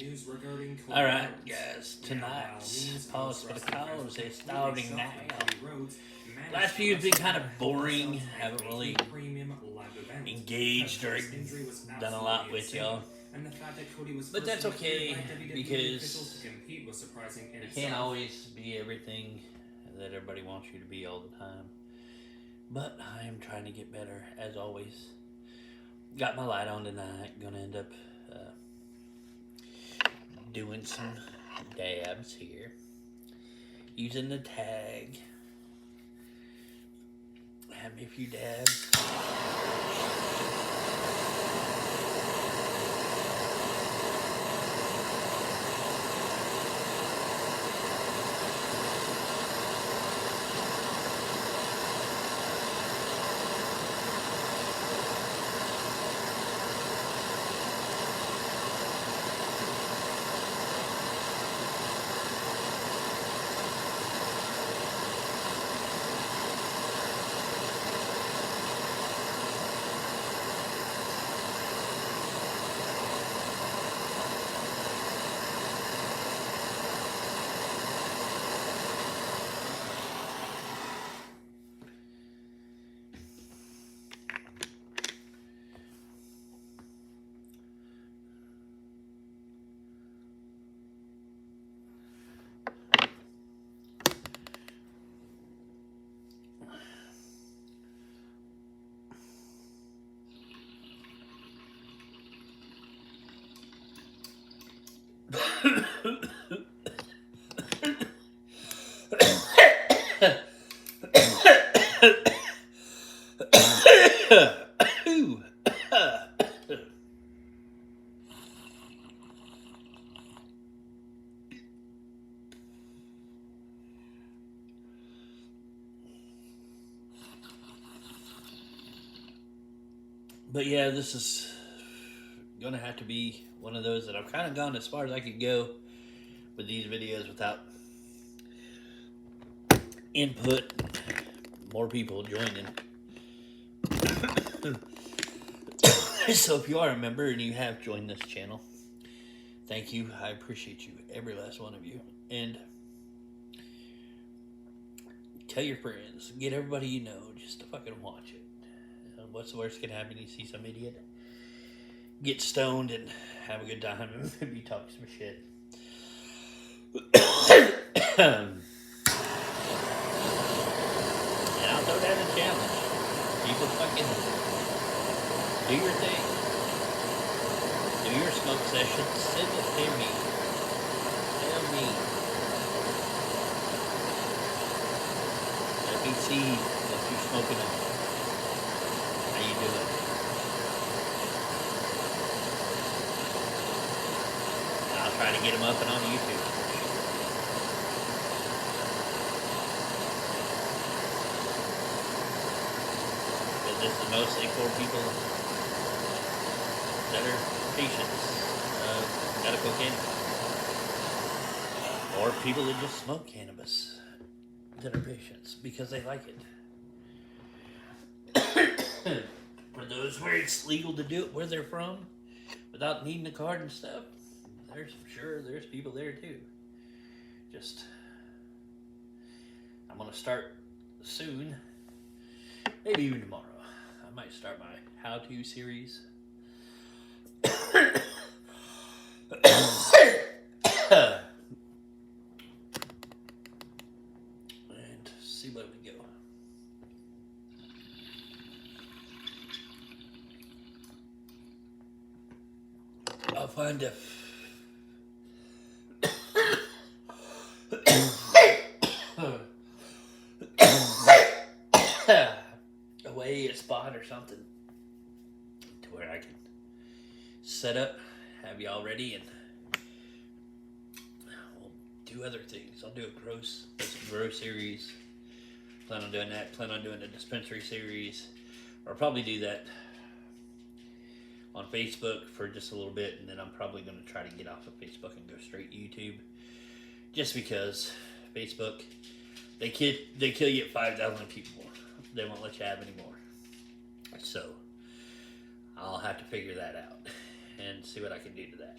news regarding Cody Alright, Rhodes. guys, Now, tonight's while Pause for the wrestling fans Cause were is completely starting shocked when now. Cody Rhodes managed Last to few have been wrestle kind at of a Hell in a boring, Cell haven't really premium live event. engaged or Because this injury was done a lot absolutely with insane, y'all. and the fact that Cody was But that's personally okay, cleared by WWE because officials to compete was surprising in You itself. can't always be everything that everybody wants you to be all the time. But I am trying to get better, as always. Got my light on tonight. Gonna end up doing some dabs here. Using the tag. Have me a few dabs. But yeah, this is gonna have to be one of those that I've kind of gone as far as I could go with these videos without input, more people joining. So if you are a member and you have joined this channel, thank you. I appreciate you, every last one of you. And tell your friends, get everybody you know just to fucking watch it. What's the worst can happen? You see some idiot get stoned and have a good time and maybe talk some shit. And I'll throw that a challenge. People fucking do your thing. Do your smoke session. Send it to me. Tell me. Let me see what you're smoking on. How you doing? I'll try to get them up and on YouTube. But this is mostly for people that are patients of medical cannabis. Or people that just smoke cannabis that are patients because they like it. For those where it's legal to do it where they're from without needing a card and stuff, there's people there too. Just, I'm gonna start soon, maybe even tomorrow. I might start my how-to series. And see where we go. I'll find a a spot or something to where I can set up, have y'all ready, and we'll do other things. I'll do a grow series. Plan on doing that. Plan on doing a dispensary series. I'll probably do that on Facebook for just a little bit, and then I'm probably going to try to get off of Facebook and go straight YouTube, just because Facebook, they kill you at 5,000 people. They won't let you have any more. So I'll have to figure that out and see what I can do to that.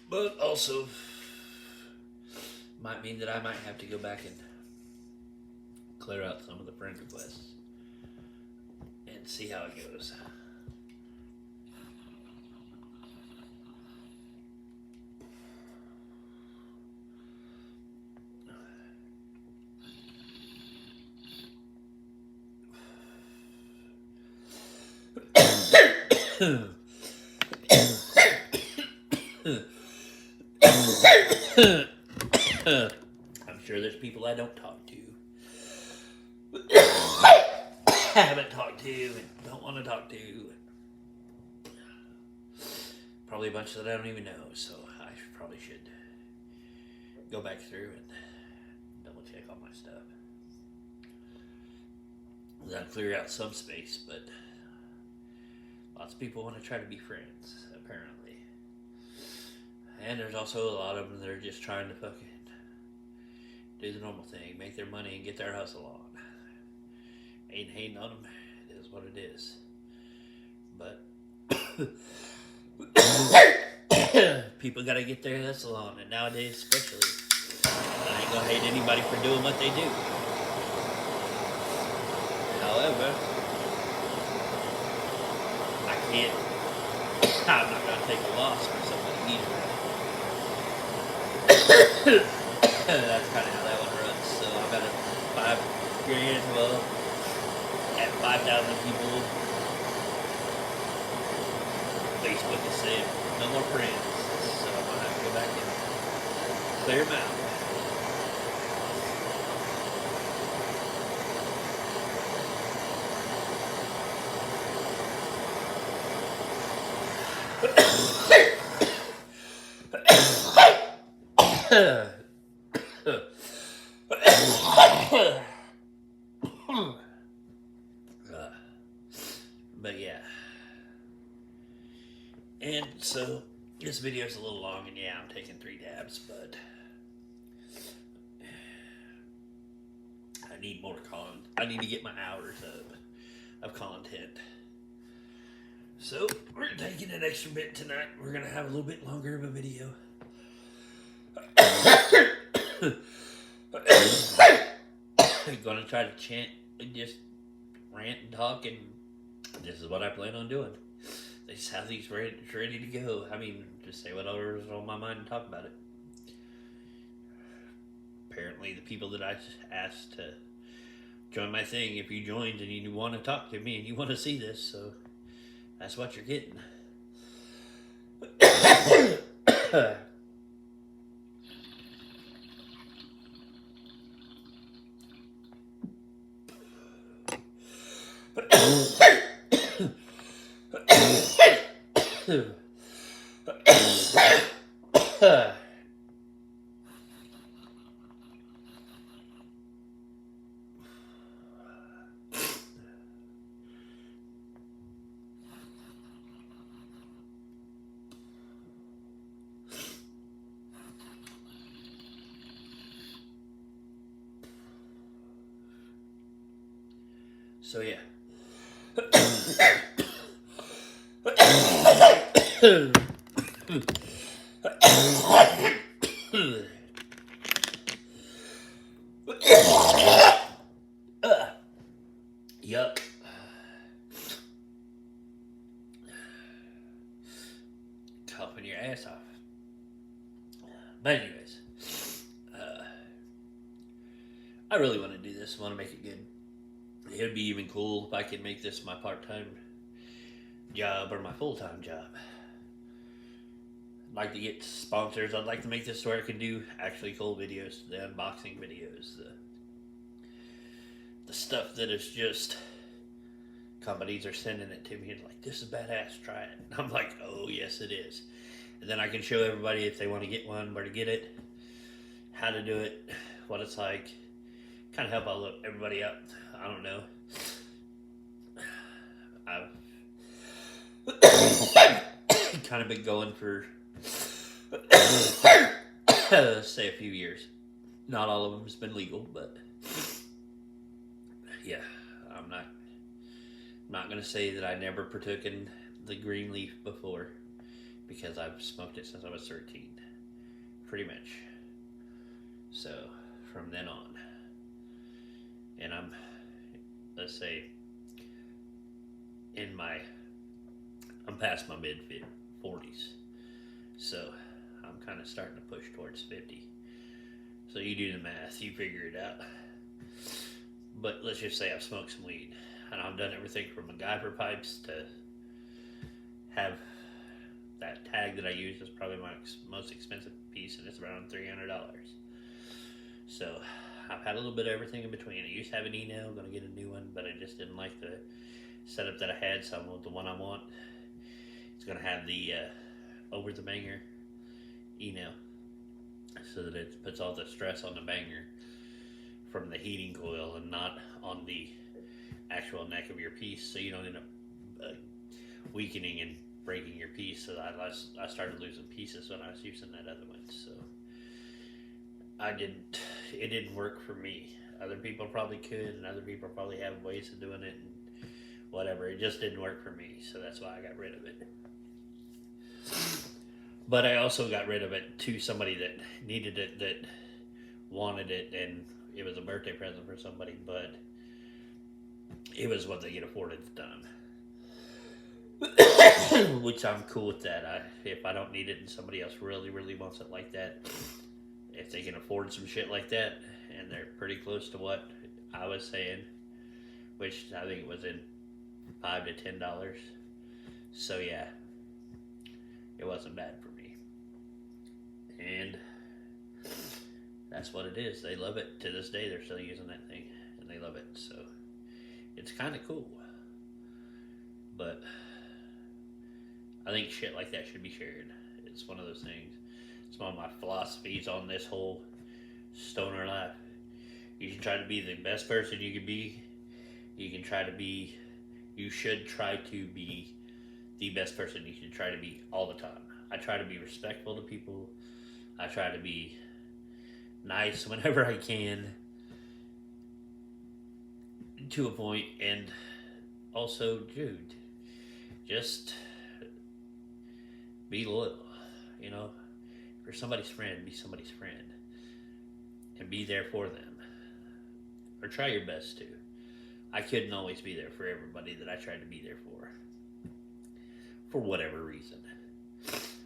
But also might mean that I might have to go back and clear out some of the friend requests and see how it goes. I'm sure there's people I don't talk to. Haven't talked to and don't want to talk to. Probably a bunch that I don't even know, so I probably should go back through and double check all my stuff. That'll clear out some space, but lots of people want to try to be friends, apparently. And there's also a lot of them that are just trying to fucking do the normal thing, make their money and get their hustle on. Ain't hating on them, it is what it is. But people gotta get their hustle on, and nowadays especially, I ain't gonna hate anybody for doing what they do. However, I'm not gonna take a loss for somebody either. That's kind of how that one runs. So I've got a $5,000, well, at 5,000 people, Facebook is saying no more friends. So I'm gonna have to go back and clear them out. But yeah, and so this video is a little long, and yeah, I'm taking 3 dabs, but I need more content. I need to get my hours up of content. So we're taking an extra bit tonight. We're gonna have a little bit longer of a video. Gonna try to chant and just rant and talk, and this is what I plan on doing. I just have these ready to go. I mean, just say whatever's on my mind and talk about it. Apparently, the people that I asked to join my thing, if you joined and you want to talk to me and you want to see this, so that's what you're getting. So yeah. Yuck. Coughing your ass off. But anyways, I really want to do this. I want to make it good. It would be even cool if I could make this my part-time job or my full-time job. I'd like to get sponsors. I'd like to make this where I can do actually cool videos, the unboxing videos, the stuff that is just companies are sending it to me and like, this is badass, try it. And I'm like, oh yes it is. And then I can show everybody if they want to get one, where to get it, how to do it, what it's like, kind of help out everybody out. I don't know. I've kind of been going for, say, a few years. Not all of them has been legal, but yeah, I'm not gonna say that I never partook in the green leaf before, because I've smoked it since I was 13, pretty much. So from then on, and I'm, let's say, I'm past my mid 40s, so I'm kind of starting to push towards 50. So you do the math, you figure it out. But let's just say I've smoked some weed, and I've done everything from MacGyver pipes to have that tag that I use is probably my most expensive piece, and it's around $300. So I've had a little bit of everything in between. I used to have an E-nail, going to get a new one, but I just didn't like the setup that I had, so I'm with the one I want. It's going to have the over the banger E-nail, so that it puts all the stress on the banger from the heating coil and not on the actual neck of your piece, so you don't end up weakening and breaking your piece. So I started losing pieces when I was using that other one, so it didn't work for me. Other people probably could, and other people probably have ways of doing it and whatever. It just didn't work for me, so that's why I got rid of it. But I also got rid of it to somebody that needed it, that wanted it, and it was a birthday present for somebody, but it was what they could afford at the time. Which I'm cool with that. If I don't need it and somebody else really, really wants it like that, if they can afford some shit like that, and they're pretty close to what I was saying, which I think it was in $5 to $10. So yeah, it wasn't bad for me. And that's what it is. They love it. To this day, they're still using that thing, and they love it. So it's kind of cool. But I think shit like that should be shared. It's one of those things. It's one of my philosophies on this whole stoner life. You should try to be the best person you can be. You should try to be the best person you should try to be all the time. I try to be respectful to people. I try to be nice whenever I can, to a point, and also, dude, just be loyal. You know, if you're somebody's friend, be somebody's friend, and be there for them, or try your best to. I couldn't always be there for everybody that I tried to be there for whatever reason.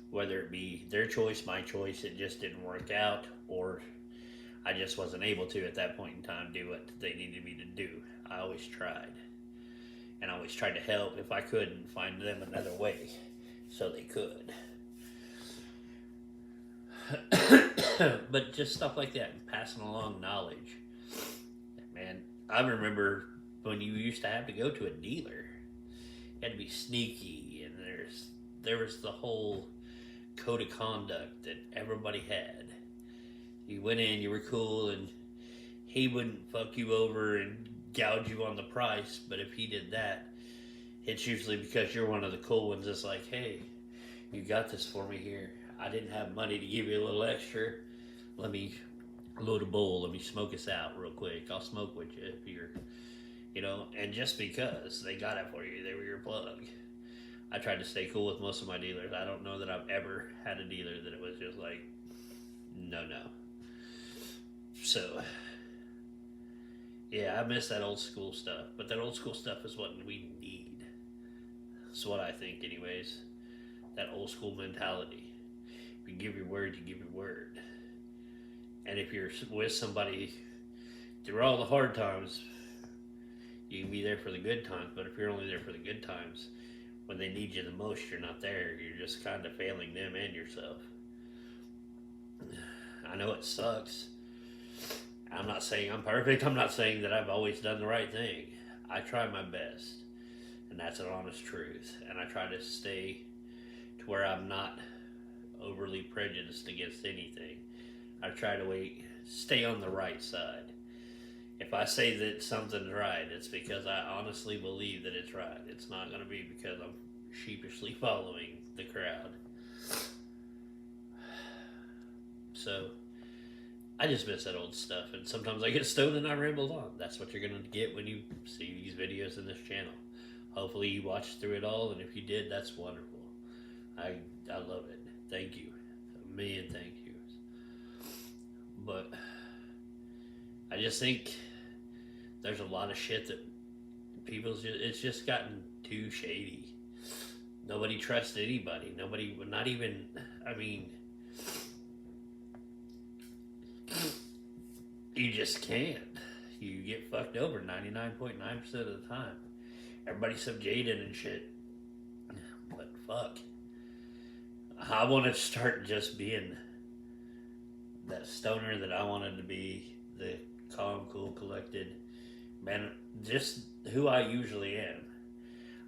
Whether it be their choice, my choice, it just didn't work out, or I just wasn't able to at that point in time do what they needed me to do. I always tried. And I always tried to help if I could and find them another way so they could. But just stuff like that, and passing along knowledge. Man, I remember when you used to have to go to a dealer. You had to be sneaky, and there was the whole code of conduct that everybody had. You went in, you were cool, and he wouldn't fuck you over and gouge you on the price, but if he did that, it's usually because you're one of the cool ones that's like, hey, you got this for me here. I didn't have money to give you a little extra. Let me load a bowl. Let me smoke us out real quick. I'll smoke with you if you're, and just because they got it for you, they were your plug. I tried to stay cool with most of my dealers. I don't know that I've ever had a dealer that it was just like, no. So, yeah, I miss that old school stuff. But that old school stuff is what we need. That's what I think anyways. That old school mentality. If you give your word, you give your word. And if you're with somebody through all the hard times, you can be there for the good times. But if you're only there for the good times, when they need you the most, you're not there. You're just kind of failing them and yourself. I know it sucks. I'm not saying I'm perfect. I'm not saying that I've always done the right thing. I try my best, and that's an honest truth. And I try to stay to where I'm not overly prejudiced against anything. I try to stay on the right side. If I say that something's right, it's because I honestly believe that it's right. It's not going to be because I'm sheepishly following the crowd. So, I just miss that old stuff, and sometimes I get stoned and I ramble on. That's what you're gonna get when you see these videos in this channel. Hopefully you watched through it all, and if you did, that's wonderful. I love it. Thank you. A million thank yous. But I just think there's a lot of shit that it's just gotten too shady. Nobody trusts anybody. Nobody, not even, I mean, you just can't. You get fucked over 99.9% of the time. Everybody's so jaded and shit. But fuck. I want to start just being that stoner that I wanted to be. The calm, cool, collected man. Just who I usually am.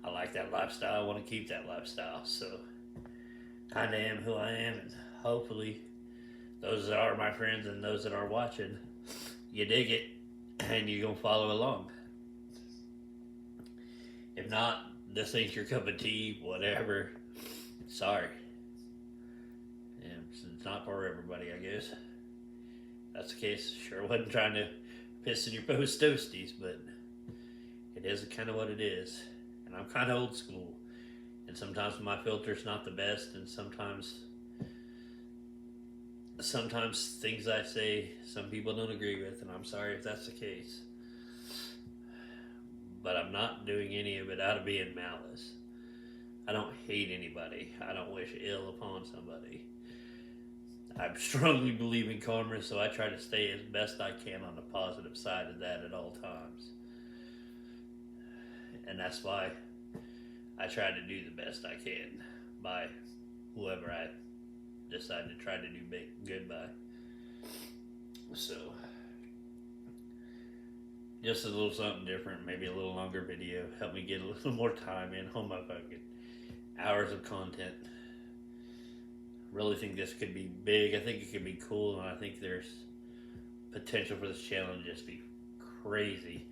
I like that lifestyle. I want to keep that lifestyle. So, kind of am who I am. And hopefully, those that are my friends and those that are watching, you dig it and you're going to follow along. If not, this ain't your cup of tea, whatever. Sorry. Yeah, it's not for everybody, I guess. That's the case. Sure wasn't trying to piss in your post toasties, but it is kind of what it is. And I'm kind of old school. And sometimes my filter's not the best, and sometimes things I say, some people don't agree with, and I'm sorry if that's the case. But I'm not doing any of it out of being malice. I don't hate anybody. I don't wish ill upon somebody. I strongly believe in karma, so I try to stay as best I can on the positive side of that at all times. And that's why I try to do the best I can by whoever I decide to try to do good by. So, just a little something different, maybe a little longer video, help me get a little more time in on my fucking hours of content. Really think this could be big. I think it could be cool, and I think there's potential for this channel to just be crazy.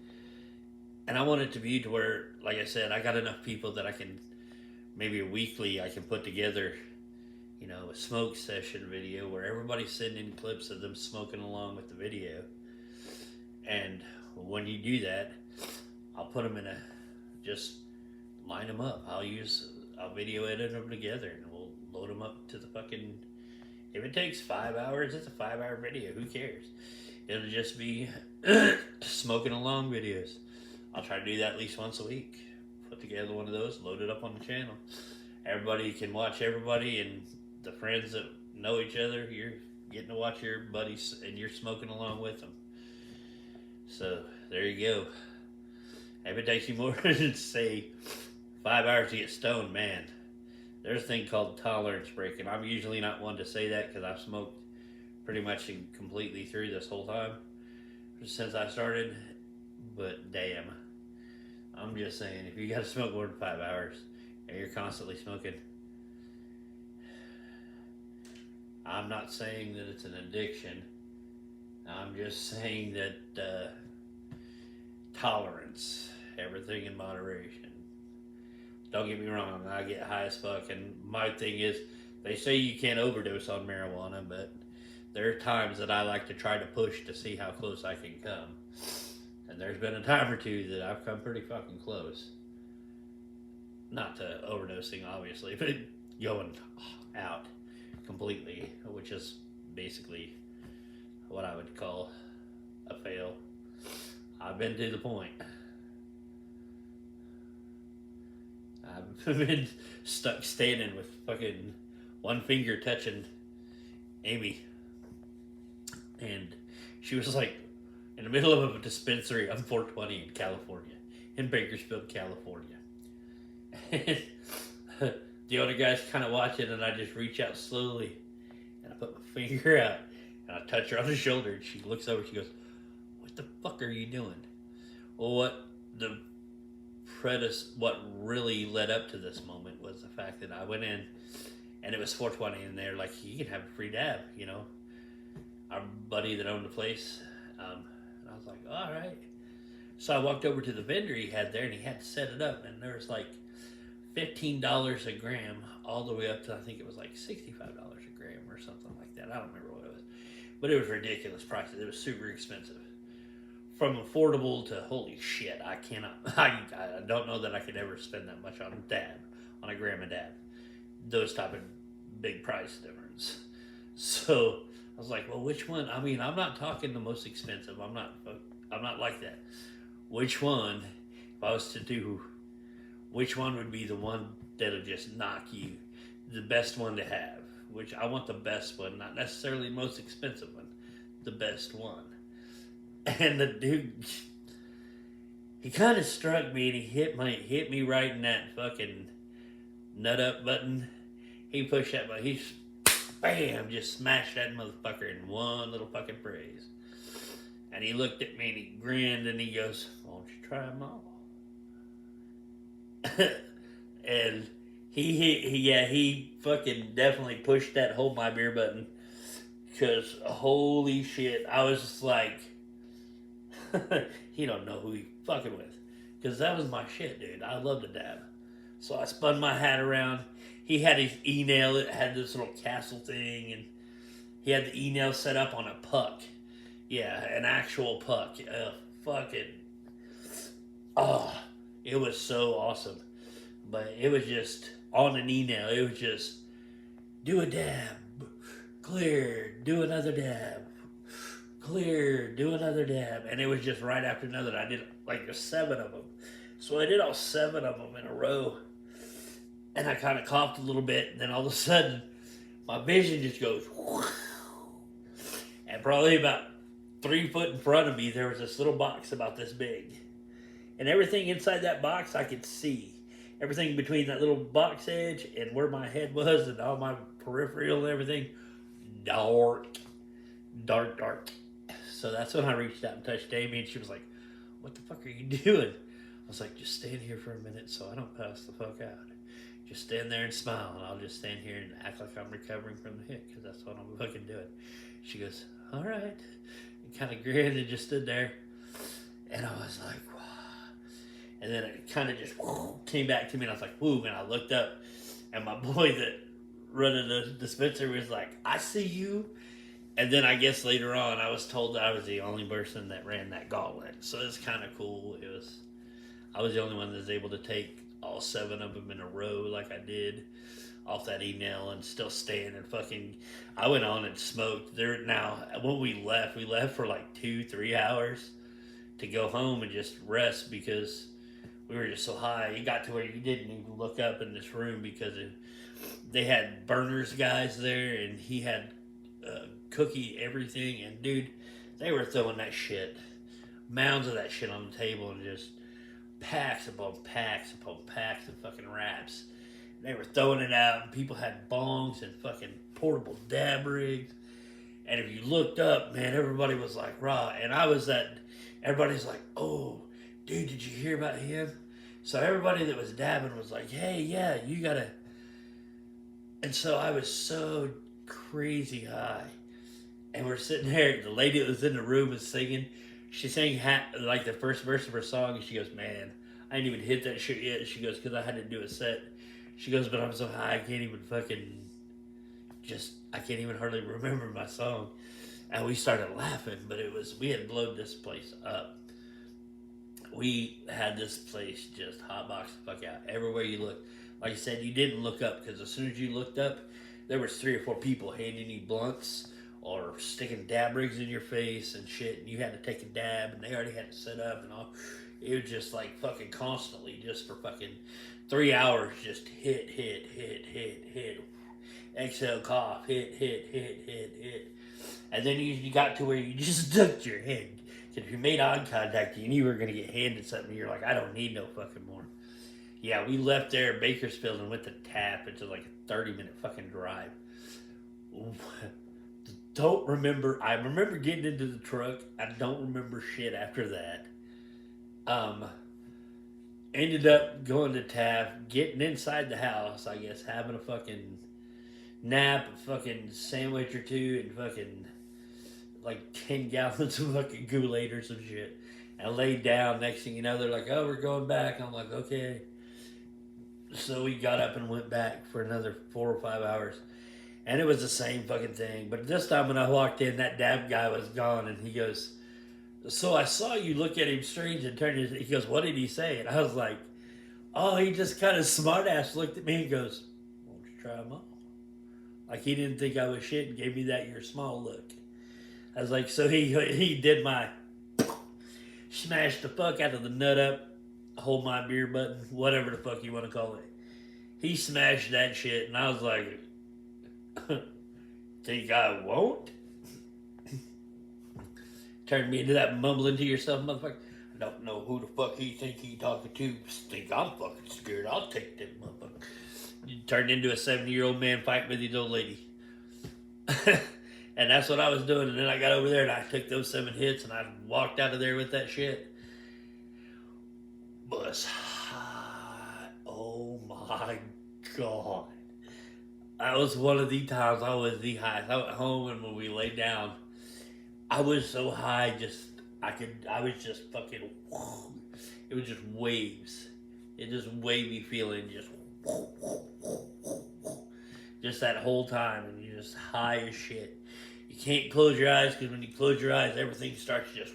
And I want it to be to where, like I said, I got enough people that I can, maybe a weekly, I can put together, you know, a smoke session video where everybody's sending in clips of them smoking along with the video. And when you do that, I'll put them in just line them up. I'll video edit them together, and we'll load them up to the fucking, if it takes 5 hours, it's a 5-hour video, who cares? It'll just be smoking along videos. I'll try to do that at least once a week. Put together one of those, load it up on the channel. Everybody can watch everybody, and the friends that know each other, you're getting to watch your buddies, and you're smoking along with them. So, there you go. If it takes you more than, say, 5 hours to get stoned, man, there's a thing called tolerance breaking. I'm usually not one to say that because I've smoked pretty much completely through this whole time since I started. But damn, I'm just saying, if you got to smoke more than 5 hours and you're constantly smoking, I'm not saying that it's an addiction. I'm just saying that tolerance, everything in moderation. Don't get me wrong, I get high as fuck, and my thing is, they say you can't overdose on marijuana, but there are times that I like to try to push to see how close I can come. And there's been a time or two that I've come pretty fucking close. Not to overdosing, obviously, but going out completely, which is basically what I would call a fail. I've been to the point. I've been stuck standing with fucking one finger touching Amy. And she was like in the middle of a dispensary on 420 in California, in Bakersfield, California. And the other guy's kind of watching, and I just reach out slowly, and I put my finger out, and I touch her on the shoulder, and she looks over, she goes, "What the fuck are you doing?" Well, what really led up to this moment was the fact that I went in, and it was 420, and they're like, "You can have a free dab," you know. Our buddy that owned the place, and I was like, all right. So I walked over to the vendor he had there, and he had set it up, and there was like $15 a gram, all the way up to, I think it was like $65 a gram or something like that. I don't remember what it was. but it was ridiculous prices. It was super expensive. From affordable to holy shit, I cannot. I don't know that I could ever spend that much on a dab, on a gram of dab. Those type of big price difference. So I was like, well, which one? I mean, I'm not talking the most expensive. I'm not like that. Which one? If I was to do, which one would be the one that'll just knock you? The best one to have. Which I want the best one, not necessarily the most expensive one. The best one. And the dude, he kind of struck me and he hit me right in that fucking nut up button. He pushed that button. He bam, just smashed that motherfucker in one little fucking phrase. And he looked at me and he grinned and he goes, "Why don't you try them all?" And he fucking definitely pushed that hold my beer button. Because holy shit, I was just like, he don't know who he fucking with. Because that was my shit, dude. I love to dab. So I spun my hat around. He had his e-nail. It had this little castle thing. And he had the e-nail set up on a puck. Yeah, an actual puck. It was so awesome. But it was just on an e-nail. It was just do a dab. Clear. Do another dab. Clear, do another dab. And it was just right after another. I did like 7 of them. So I did all 7 of them in a row. And I kind of coughed a little bit. And then all of a sudden, my vision just goes. And probably about 3 foot in front of me, there was this little box about this big. And everything inside that box I could see. Everything between that little box edge and where my head was and all my peripheral and everything. Dark. So that's when I reached out and touched Amy, and she was like, "What the fuck are you doing?" I was like, "Just stand here for a minute so I don't pass the fuck out. Just stand there and smile, and I'll just stand here and act like I'm recovering from the hit, because that's what I'm fucking doing." She goes, "All right," and kind of grinned and just stood there, and I was like, wow. And then it kind of just came back to me, and I was like, "Woo!" And I looked up, and my boy that running the dispensary was like, "I see you." And then I guess later on, I was told that I was the only person that ran that gauntlet. So it's kind of cool. I was the only one that was able to take all 7 of them in a row like I did off that e-nail and still stand and fucking. I went on and smoked. Now, when we left for like 2-3 hours to go home and just rest because we were just so high. It got to where you didn't even look up in this room because they had burners guys there, and he had cookie everything, and dude, they were throwing that shit, mounds of that shit on the table, and just packs upon packs upon packs of fucking wraps. They were throwing it out, and people had bongs and fucking portable dab rigs. And if you looked up, man, everybody was like raw, and everybody's like, "Oh, dude, did you hear about him?" So everybody that was dabbing was like, "Hey, yeah, you gotta." And so I was so crazy high. And we're sitting there, the lady that was in the room was singing. She sang like the first verse of her song, and she goes, "Man, I ain't even hit that shit yet." She goes, "Because I had to do a set." She goes, "But I'm so high, I can't even I can't even hardly remember my song." And we started laughing, but we had blown this place up. We had this place just hotbox the fuck out. Everywhere you look. Like I said, you didn't look up, because as soon as you looked up, there was 3 or 4 people handing you blunts or sticking dab rigs in your face and shit, and you had to take a dab, and they already had it set up and all. It was just like fucking constantly, just for fucking 3 hours, just hit. Exhale, cough, hit. And then you got to where you just ducked your head. Because if you made eye contact, you knew you were going to get handed something. You're like, "I don't need no fucking more." Yeah, we left there at Bakersfield and went to Tap. It's like a 30-minute fucking drive. Don't remember. I remember getting into the truck. I don't remember shit after that. Ended up going to Taft, getting inside the house, I guess, having a fucking nap, a fucking sandwich or 2, and fucking like 10 gallons of fucking Kool-Aid or some shit. And I laid down. Next thing you know, they're like, "Oh, we're going back." I'm like, "Okay." So we got up and went back for another 4 or 5 hours. And it was the same fucking thing. But this time when I walked in, that dab guy was gone, and he goes, "So I saw you look at him strange and turn his." He goes, "What did he say?" And I was like, "Oh, he just kind of smart ass looked at me and goes, won't you try them all?" Like he didn't think I was shit and gave me that "you're small" look. I was like, so he did my smashed the fuck out of the nut up, hold my beer button, whatever the fuck you want to call it. He smashed that shit, and I was like, think I won't? Turned me into that mumbling to yourself motherfucker. I don't know who the fuck he think he talking to. Think I'm fucking scared. I'll take that motherfucker. You turned into a 70-year-old man fighting with his old lady. And that's what I was doing. And then I got over there and I took those 7 hits and I walked out of there with that shit. Was hot. Oh my God. That was one of the times I was the highest. I went home and when we laid down, I was so high, I was just fucking, it was just waves. It just wavy feeling, just that whole time, and you're just high as shit. You can't close your eyes, because when you close your eyes, everything starts just,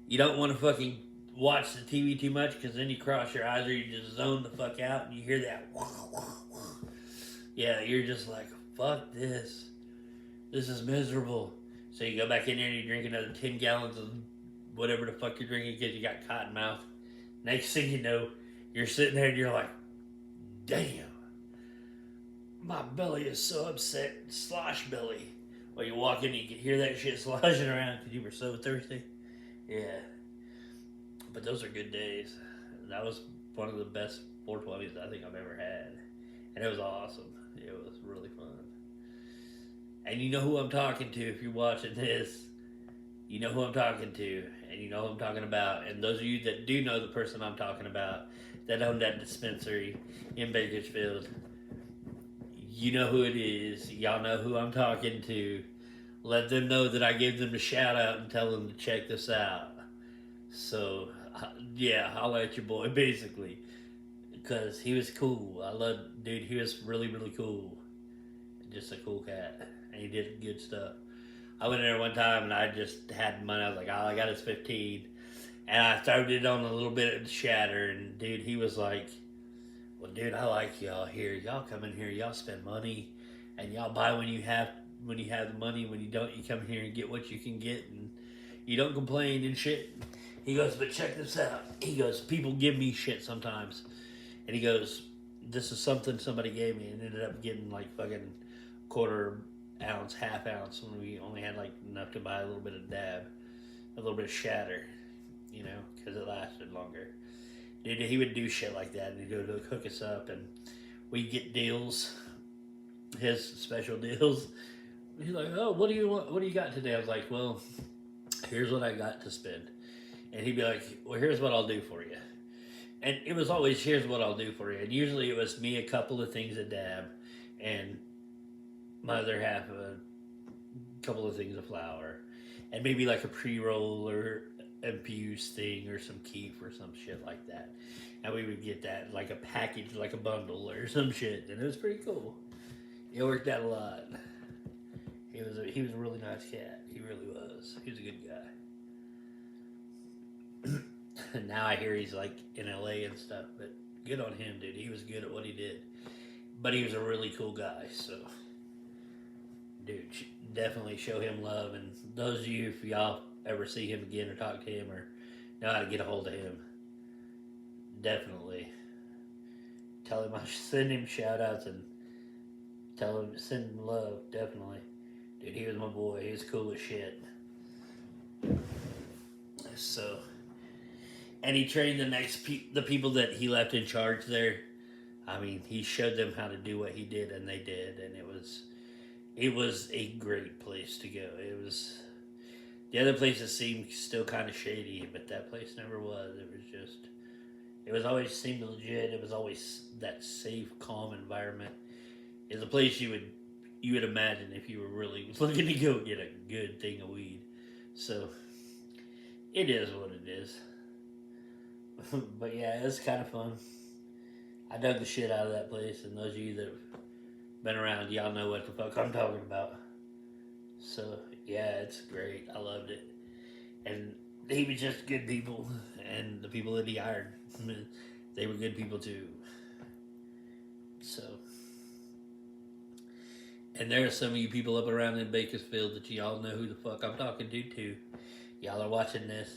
you don't want to fucking watch the TV too much, because then you cross your eyes, or you just zone the fuck out, and you hear that, yeah, you're just like, fuck this. This is miserable. So you go back in there and you drink another 10 gallons of whatever the fuck you're drinking because you got cotton mouth. Next thing you know, you're sitting there and you're like, damn, my belly is so upset. Slosh belly. Well, you walk in and you can hear that shit sloshing around because you were so thirsty. Yeah. But those are good days. That was one of the best 420s I think I've ever had. And it was awesome. It was really fun. And you know who I'm talking to if you're watching this. You know who I'm talking to. And you know who I'm talking about. And those of you that do know the person I'm talking about, that owned that dispensary in Bakersfield, you know who it is. Y'all know who I'm talking to. Let them know that I gave them a shout out and tell them to check this out. So, yeah, holla at your boy, basically. Because he was cool. Dude, he was really, really cool. Just a cool cat. And he did good stuff. I went in there one time and I just had money. I was like, all I got is 15. And I started it on a little bit of shatter. And dude, he was like, well, dude, I like y'all here. Y'all come in here, y'all spend money. And y'all buy when you have the money. When you don't, you come here and get what you can get. And you don't complain and shit. He goes, but check this out. He goes, people give me shit sometimes. And he goes, this is something somebody gave me. And ended up getting like fucking quarter ounce, half ounce, when we only had like enough to buy a little bit of dab, a little bit of shatter, you know, because it lasted longer. Dude, he would do shit like that, and he'd go to hook us up, and we'd get deals, his special deals. He's like, oh, what do you want? What do you got today? I was like, well, here's what I got to spend. And he'd be like, well, here's what I'll do for you. And it was always, here's what I'll do for you. And usually it was me a couple of things of dab, and my other half a couple of things of flour, and maybe like a pre-roll or infused thing or some keef or some shit like that. And we would get that like a package, like a bundle or some shit, and it was pretty cool. It worked out a lot. He was a really nice cat. He really was. He was a good guy. And now I hear he's like in LA and stuff, but good on him, dude. He was good at what he did. But he was a really cool guy, so dude, definitely show him love. And those of you, if y'all ever see him again or talk to him or know how to get a hold of him, definitely tell him I send him shout outs and tell him, send him love, definitely. Dude, he was my boy. He was cool as shit. So, and he trained the people that he left in charge there. I mean, he showed them how to do what he did, and they did, and it was a great place to go. It was, the other places seemed still kind of shady, but that place never was. It was always seemed legit. It was always that safe, calm environment. It's a place you would imagine if you were really looking to go get a good thing of weed. So, it is what it is. But yeah, it's kind of fun. I dug the shit out of that place, and those of you that been around, y'all know what the fuck I'm talking about. So yeah, it's great. I loved it, and he was just good people, and the people that he hired, they were good people too. So, and there are some of you people up around in Bakersfield that y'all know who the fuck I'm talking to too. Y'all are watching this.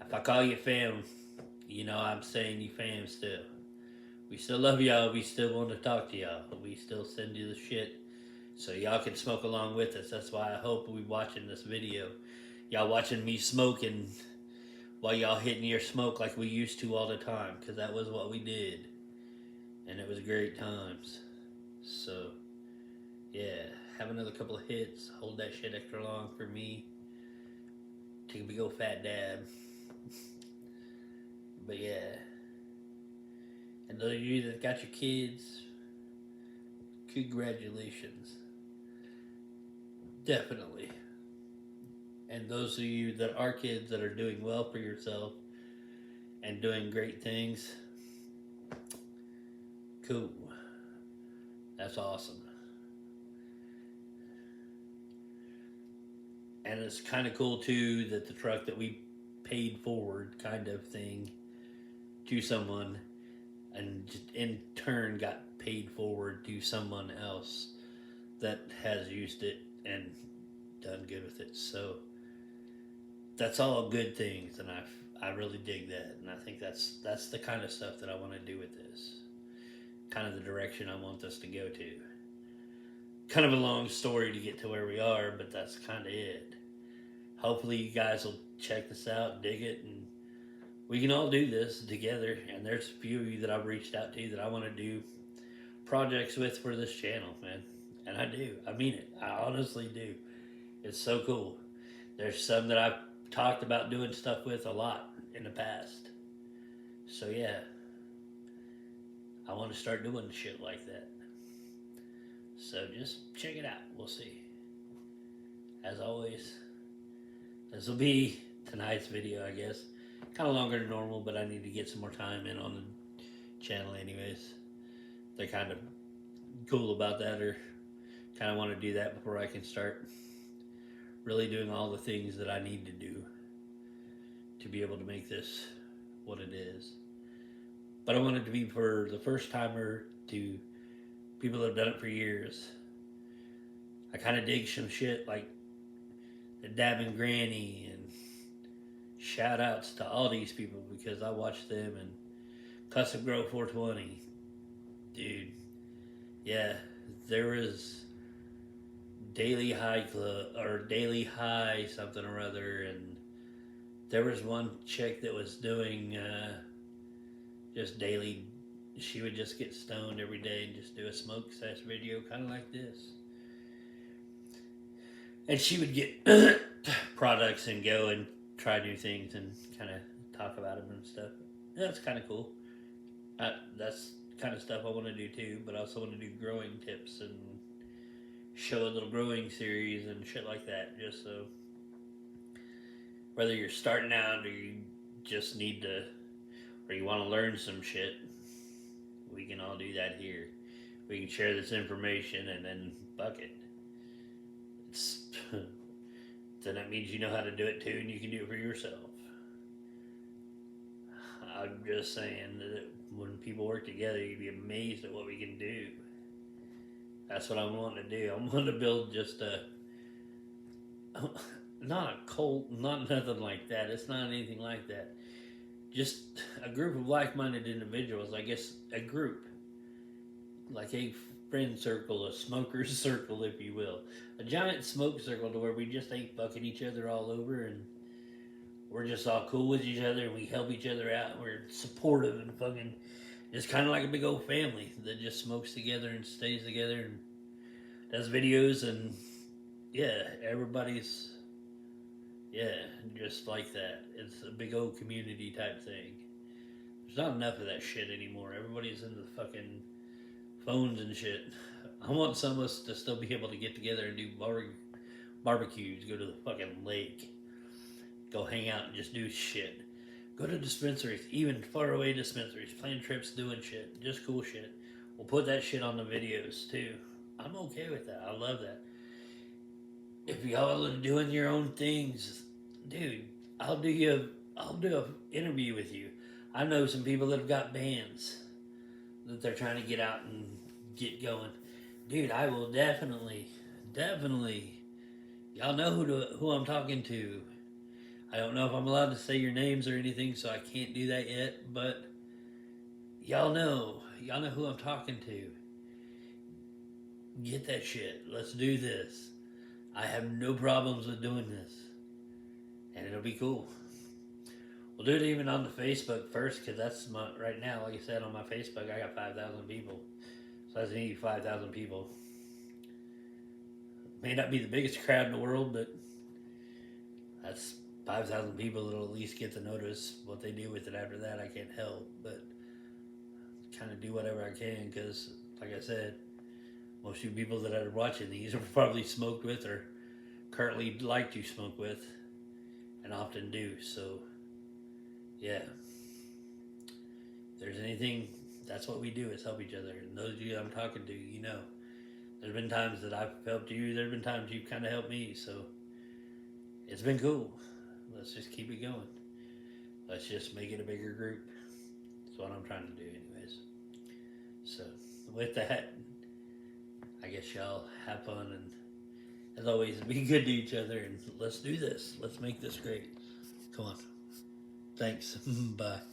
If I call you fam, you know I'm saying you fam still. We still love y'all. We still want to talk to y'all. We still send you the shit so y'all can smoke along with us. That's why I hope we watching this video. Y'all watching me smoking while y'all hitting your smoke like we used to all the time, because that was what we did. And it was great times. So, yeah, have another couple of hits. Hold that shit extra long for me. Take a big old fat dab. But yeah. And those of you that got your kids, congratulations. Definitely. And those of you that are kids that are doing well for yourself and doing great things, cool. That's awesome. And it's kind of cool too that the truck that we paid forward kind of thing to someone and in turn got paid forward to someone else that has used it and done good with it. So that's all good things, and I really dig that, and I think that's the kind of stuff that I want to do with this. Kind of the direction I want this to go to. Kind of a long story to get to where we are, but that's kind of it. Hopefully you guys will check this out, dig it, and we can all do this together. And there's a few of you that I've reached out to that I want to do projects with for this channel, man. And I do. I mean it. I honestly do. It's so cool. There's some that I've talked about doing stuff with a lot in the past. So yeah, I want to start doing shit like that. So just check it out. We'll see. As always, this will be tonight's video, I guess. Kind of longer than normal, but I need to get some more time in on the channel anyways. They're kind of cool about that, or kind of want to do that before I can start really doing all the things that I need to do to be able to make this what it is. But I want it to be for the first timer to people that have done it for years. I kind of dig some shit like the Dabbing Granny, and shout outs to all these people because I watch them, and Custom Grow 420. Dude, yeah, there was Daily High Club, or Daily High something or other, and there was one chick that was doing just daily. She would just get stoned every day and just do a smoke sesh video, kind of like this. And she would get products and go and try new things and kind of talk about them and stuff. That's kind of cool. That's kind of stuff I want to do too, but I also want to do growing tips and show a little growing series and shit like that, just so whether you're starting out or you just need to, or you want to learn some shit, we can all do that here. We can share this information and then fuck it. Then that means you know how to do it too, and you can do it for yourself. I'm just saying that when people work together, you'd be amazed at what we can do. That's what I'm wanting to do. I'm wanting to build just not a cult, not nothing like that. It's not anything like that. Just a group of like-minded individuals, I guess a group. Like a friend circle, a smoker's circle, if you will. A giant smoke circle to where we just ain't fucking each other all over, and we're just all cool with each other, and we help each other out, and we're supportive, and fucking just kind of like a big old family that just smokes together and stays together and does videos, and yeah, everybody's, yeah, just like that. It's a big old community type thing. There's not enough of that shit anymore. Everybody's into the fucking phones and shit. I want some of us to still be able to get together and do barbecues, go to the fucking lake, go hang out and just do shit. Go to dispensaries, even far away dispensaries, plan trips, doing shit, just cool shit. We'll put that shit on the videos too. I'm okay with that. I love that. If y'all are doing your own things, dude, I'll do an interview with you. I know some people that have got bands that they're trying to get out and get going. Dude, I will definitely. Y'all know who I'm talking to. I don't know if I'm allowed to say your names or anything, so I can't do that yet. But y'all know who I'm talking to. Get that shit. Let's do this. I have no problems with doing this, and it'll be cool. We'll do it even on the Facebook first, because that's right now. Like I said, on my Facebook, I got 5,000 people, so that's nearly 5,000 people. May not be the biggest crowd in the world, but that's 5,000 people that'll at least get to notice. What they do with it after that, I can't help, but kind of do whatever I can, because, like I said, most of you people that are watching these are probably smoked with or currently like to smoke with, and often do. So, yeah. If there's anything, that's what we do, is help each other. And those of you I'm talking to, you know. There's been times that I've helped you. There's been times you've kind of helped me. So it's been cool. Let's just keep it going. Let's just make it a bigger group. That's what I'm trying to do anyways. So with that, I guess y'all have fun. And as always, be good to each other. And let's do this. Let's make this great. Come on. Thanks. Bye.